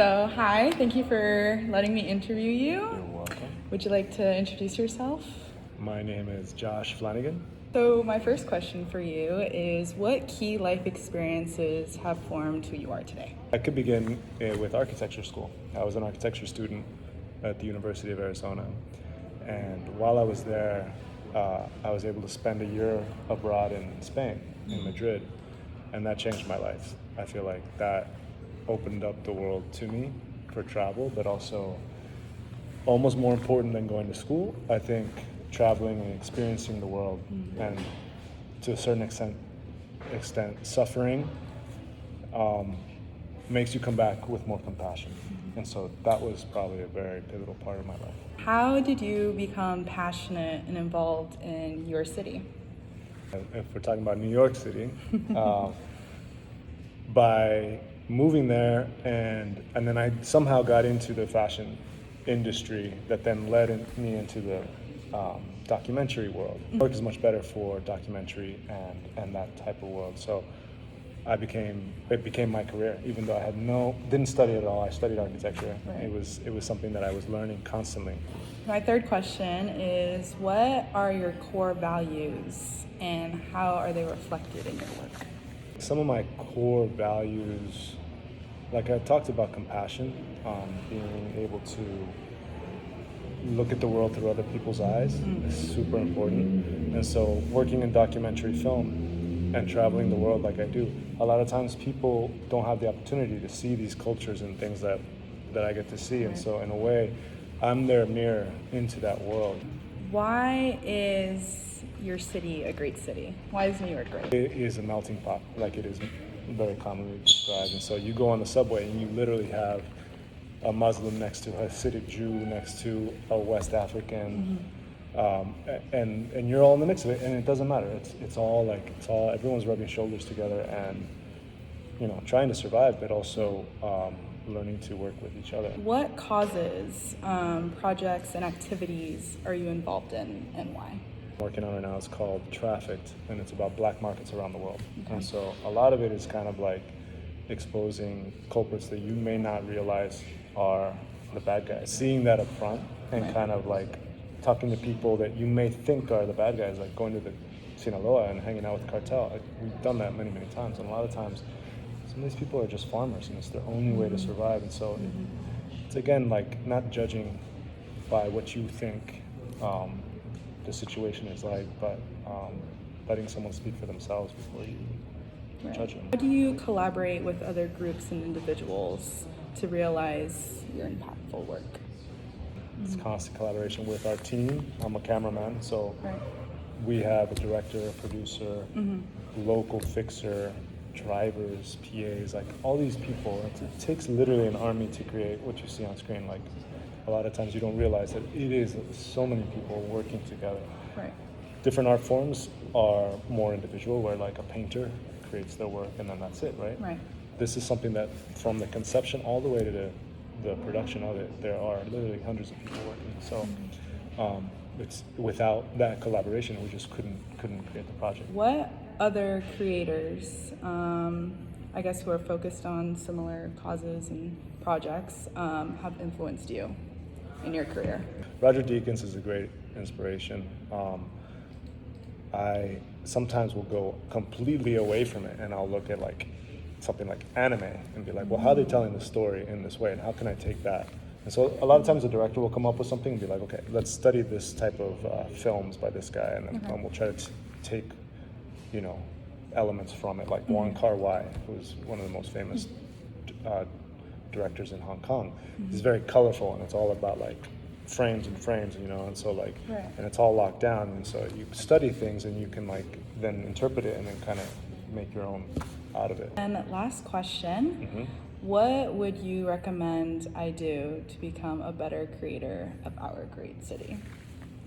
So, hi, thank you for letting me interview you. You're welcome. Would you like to introduce yourself? My name is Josh Flannigan. So, my first question for you is what key life experiences have formed who you are today? I could begin with architecture school. I was an architecture student at the University of Arizona. And while I was there, I was able to spend a year abroad in Spain, in Madrid, and that changed my life. I feel like that opened up the world to me for travel, but also almost more important than going to school. I think traveling and experiencing the world and to a certain extent suffering makes you come back with more compassion. And so that was probably a very pivotal part of my life. How did you become passionate and involved in your city? If we're talking about New York City, by moving there and then I somehow got into the fashion industry that then led me into the documentary world. New York is much better for documentary and that type of world. So it became my career, even though I didn't study at all. I studied architecture. Right. It was something that I was learning constantly. My third question is what are your core values and how are they reflected in your work? Some of my core values, like I talked about compassion, being able to look at the world through other people's eyes is super important. And so working in documentary film and traveling the world like I do, a lot of times people don't have the opportunity to see these cultures and things that I get to see. And so in a way, I'm their mirror into that world. Why is your city a great city? Why is New York great? It is a melting pot, like it is very commonly described. And so you go on the subway and you literally have a Muslim next to a Hasidic Jew next to a West African, and you're all in the mix of it, and it doesn't matter. It's all everyone's rubbing shoulders together and trying to survive, but also learning to work with each other. What causes, projects, and activities are you involved in and why? Working on it now is called Trafficked, and it's about black markets around the world. Okay. And so a lot of it is kind of like exposing culprits that you may not realize are the bad guys. Seeing that up front and Right. kind of like talking to people that you may think are the bad guys, like going to the Sinaloa and hanging out with the cartel. We've done that many, many times, and a lot of times some of these people are just farmers and it's their only way to survive. And so it's again like not judging by what you think the situation is like, but letting someone speak for themselves before you judge them. How do you collaborate with other groups and individuals to realize your impactful work? It's constant collaboration with our team. I'm a cameraman, so we have a director, a producer, local fixer, drivers, PAs, like all these people. It takes literally an army to create what you see on screen. Like a lot of times you don't realize that it is so many people working together. Right. Different art forms are more individual, where like a painter creates their work and then that's it, right? Right. This is something that from the conception all the way to the production of it, there are literally hundreds of people working. So it's without that collaboration, we just couldn't create the project. What other creators, I guess who are focused on similar causes and projects, have influenced you in your career? Roger Deakins is a great inspiration. I sometimes will go completely away from it and I'll look at like something like anime and be like, well, how are they telling the story in this way and how can I take that? And so a lot of times the director will come up with something and be like, okay, let's study this type of films by this guy, and then we'll try to take elements from it, like Wong Kar-wai, who's one of the most famous directors in Hong Kong. He's very colorful and it's all about like frames and frames, and so like and it's all locked down, and so you study things and you can like then interpret it and then kind of make your own out of it. And last question, what would you recommend I do to become a better creator of our great city?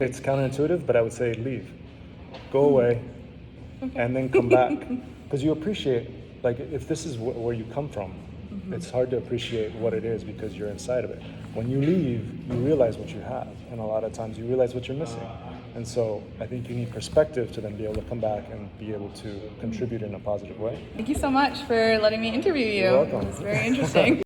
It's counterintuitive, but I would say leave. Go away and then come back, because you appreciate, like if this is where you come from, it's hard to appreciate what it is because you're inside of it. When you leave, you realize what you have, and a lot of times you realize what you're missing. And so I think you need perspective to then be able to come back and be able to contribute in a positive way. Thank you so much for letting me interview you. You're welcome. It was very interesting.